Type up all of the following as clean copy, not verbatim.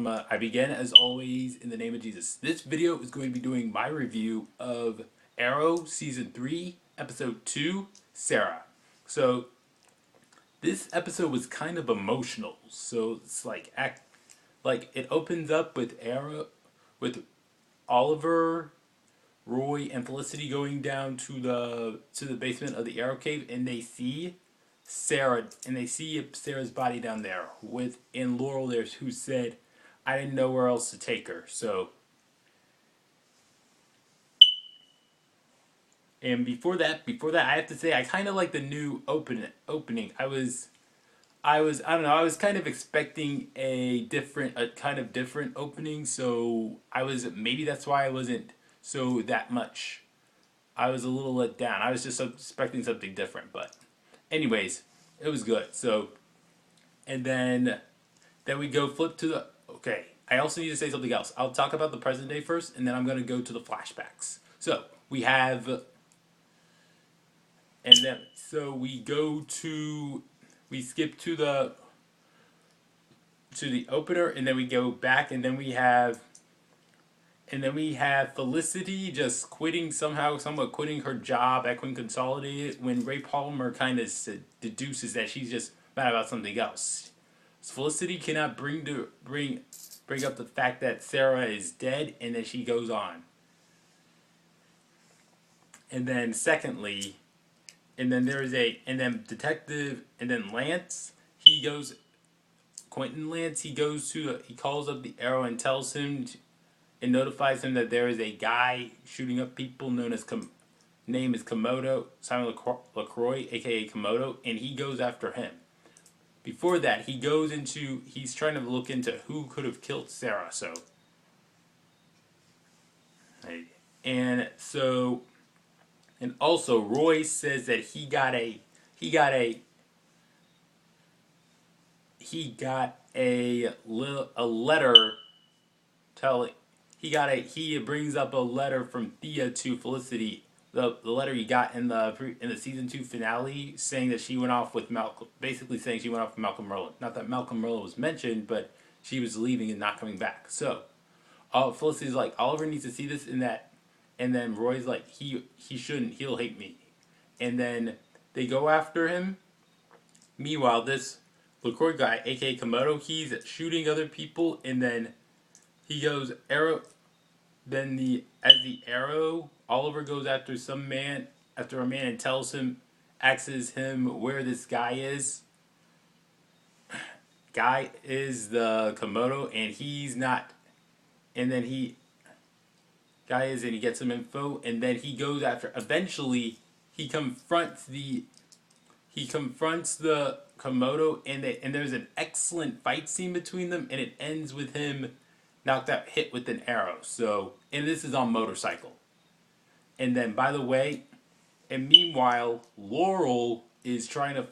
I begin as always in the name of Jesus. This video is going to be doing my review of Arrow Season 3, Episode 2, Sara. So, this episode was kind of emotional. So, it's like it opens up with with Oliver, Roy, and Felicity going down to the basement of the Arrow Cave, and they see Sara, and they see Sarah's body down there and Laurel there, who said, I didn't know where else to take her. So, and before that, I have to say I kind of like the new opening. I don't know. I was kind of expecting a kind of different opening. So maybe that's why I wasn't so that much. I was a little let down. I was just expecting something different, but anyways, it was good. So, and then we go flip to the. Okay, I also need to say something else. I'll talk about the present day first, and then I'm going to go to the flashbacks. So, we have. And then, so we go to. We skip to the opener, and then we go back, and then we have. And then we have Felicity just somewhat quitting her job at Queen Consolidated when Ray Palmer kind of deduces that she's just mad about something else. Felicity cannot bring up the fact that Sara is dead, and then she goes on. And then secondly, and then Detective, and then Lance, Quentin Lance, he calls up the Arrow and tells him, and notifies him that there is a guy shooting up people name is Komodo, Simon LaCroix, aka Komodo, and he goes after him. Before that, he's trying to look into who could have killed Sara, so. And also Roy says that he got a letter he brings up a letter from Thea to Felicity. The letter he got in the season 2 finale, saying that she went off with Malcolm, basically saying she went off with Malcolm Merlin. Not that Malcolm Merlin was mentioned, but she was leaving and not coming back. So, Felicity's like, Oliver needs to see this and that, and then Roy's like, he shouldn't, he'll hate me, and then they go after him. Meanwhile, this LaCroix guy, aka Komodo, he's shooting other people, and then he goes Arrow. Then as the Arrow, Oliver goes after a man, and asks him where this guy is. Guy is the Komodo, and he's not. And then he gets some info, and then he goes after. Eventually, he confronts the Komodo, and there's an excellent fight scene between them, and it ends with him hit with an arrow. So, and this is on motorcycle. And then, by the way, and meanwhile, Laurel is finding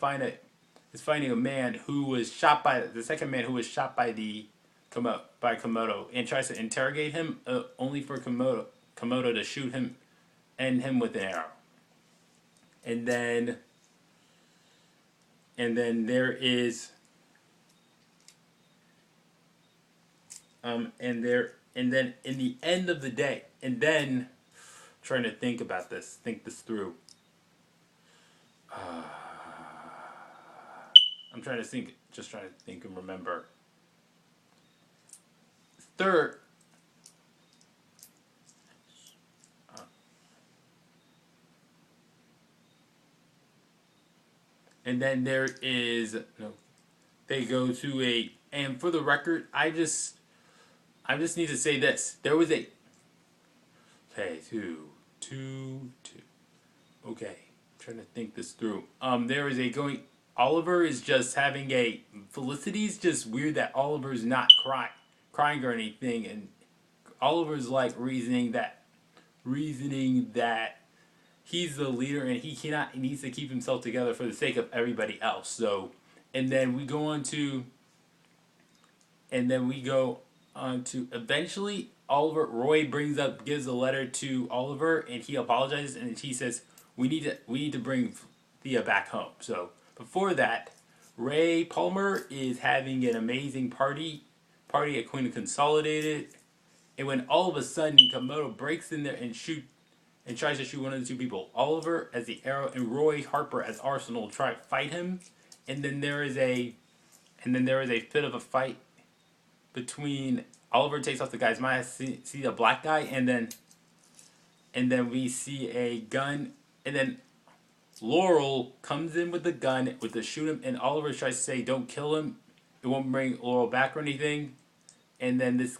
a man who was shot by the second man who was shot by Komodo, and tries to interrogate him, only for Komodo to shoot him with an arrow. And then there is and then in the end of the day, and then trying to think this through. I'm trying to think and remember. Third, and then there is they go to and for the record, I just need to say this. There was two. Okay, I'm trying to think this through. There is Oliver is just having Felicity's just weird that Oliver's not crying or anything, and Oliver's like reasoning that he's the leader and he needs to keep himself together for the sake of everybody else. So, and then we go on to eventually Roy gives a letter to Oliver, and he apologizes, and he says we need to bring Thea back home. So before that, Ray Palmer is having an amazing party party at Queen Consolidated, and when all of a sudden Komodo breaks in there and tries to shoot one of the two people. Oliver as the Arrow and Roy Harper as Arsenal try to fight him, and then there is a bit of a fight between Oliver takes off the guy's mask, see the black guy, and then we see a gun, and then Laurel comes in with the gun with the shoot him, and Oliver tries to say don't kill him, it won't bring Laurel back or anything, and then this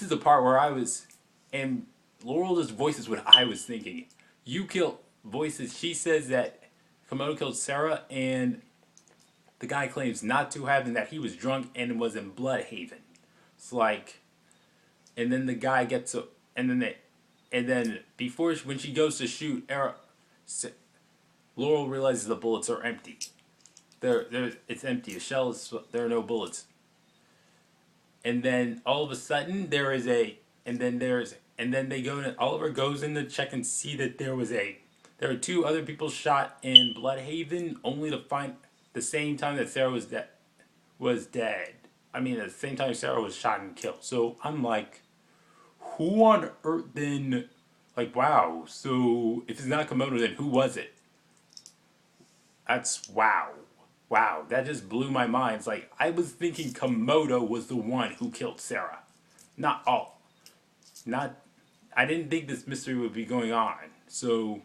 is the part where I was, and Laurel just voices what I was thinking. You kill voices. She says that Komodo killed Sara, and the guy claims not to have, and that he was drunk and was in Bludhaven. It's like, and then the guy gets a, and then before when she goes to shoot, Laurel realizes the bullets are empty. It's empty. The shell is, there are no bullets. And then all of a sudden there is a, and then they go and Oliver goes in to check and see that there are two other people shot in Bludhaven, only to find the same time that Sara was dead. I mean, at the same time Sara was shot and killed. So I'm like, who on earth then? Like, wow. So if it's not Komodo, then who was it? That's wow. Wow, that just blew my mind. It's like, I was thinking Komodo was the one who killed Sara. Not all. I didn't think this mystery would be going on. So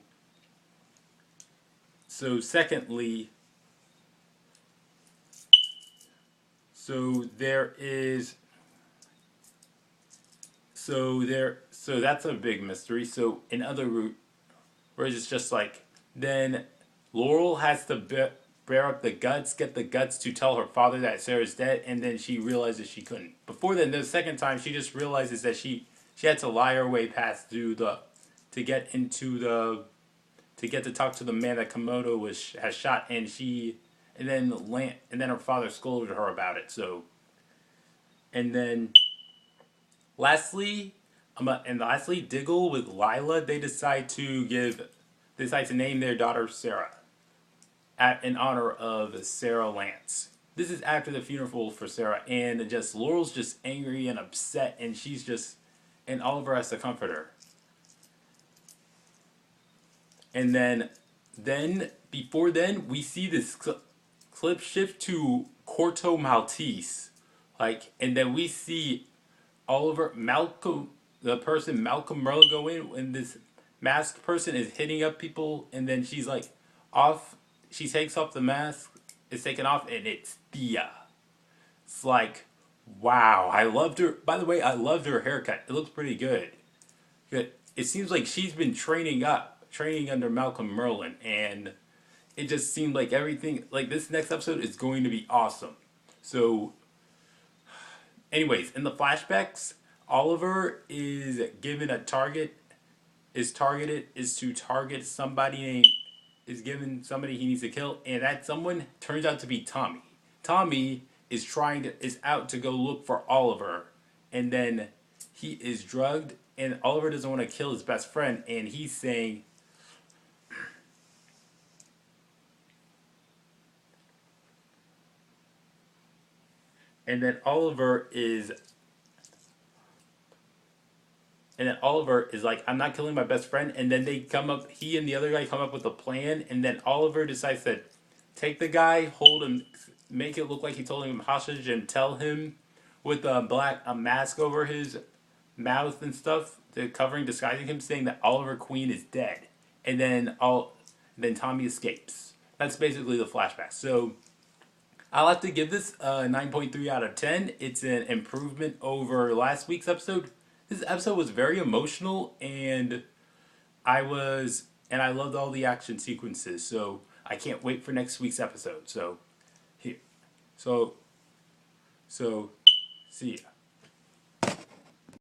secondly, so that's a big mystery. So in other words, it's just like, then Laurel has to bear up the guts, get the guts to tell her father that Sara's dead, and then she realizes she couldn't. Before then, the second time, she just realizes that she had to lie her way past to get to talk to the man that Komodo has shot, and then her father scolded her about it. So, and then lastly, Diggle with Lila, they decide to name their daughter Sara, in honor of Sara Lance. This is after the funeral for Sara, and Laurel's just angry and upset, and Oliver has to comfort her. And then before then, we see this clip shift to Corto Maltese, and then we see Malcolm Merlin go in, and this masked person is hitting up people, and then she's like off. She takes off the mask, it's taken off, and it's Thea. It's like, wow, I loved her. By the way, I loved her haircut. It looks pretty good. It seems like she's been training under Malcolm Merlin, and it just seemed like everything, like this next episode is going to be awesome. So, anyways, in the flashbacks, Oliver is given a target, is to target somebody is given somebody he needs to kill, and that someone turns out to be Tommy. Tommy is out to go look for Oliver, and then he is drugged, and Oliver doesn't want to kill his best friend, and he's saying, and then Oliver is like, I'm not killing my best friend. And then he and the other guy come up with a plan. And then Oliver decides to take the guy, hold him, make it look like he told him hostage, and tell him with a mask over his mouth and stuff, disguising him, saying that Oliver Queen is dead. And then Tommy escapes. That's basically the flashback. So I'll have to give this a 9.3 out of 10. It's an improvement over last week's episode. This episode was very emotional, and I loved all the action sequences. So I can't wait for next week's episode. So see ya.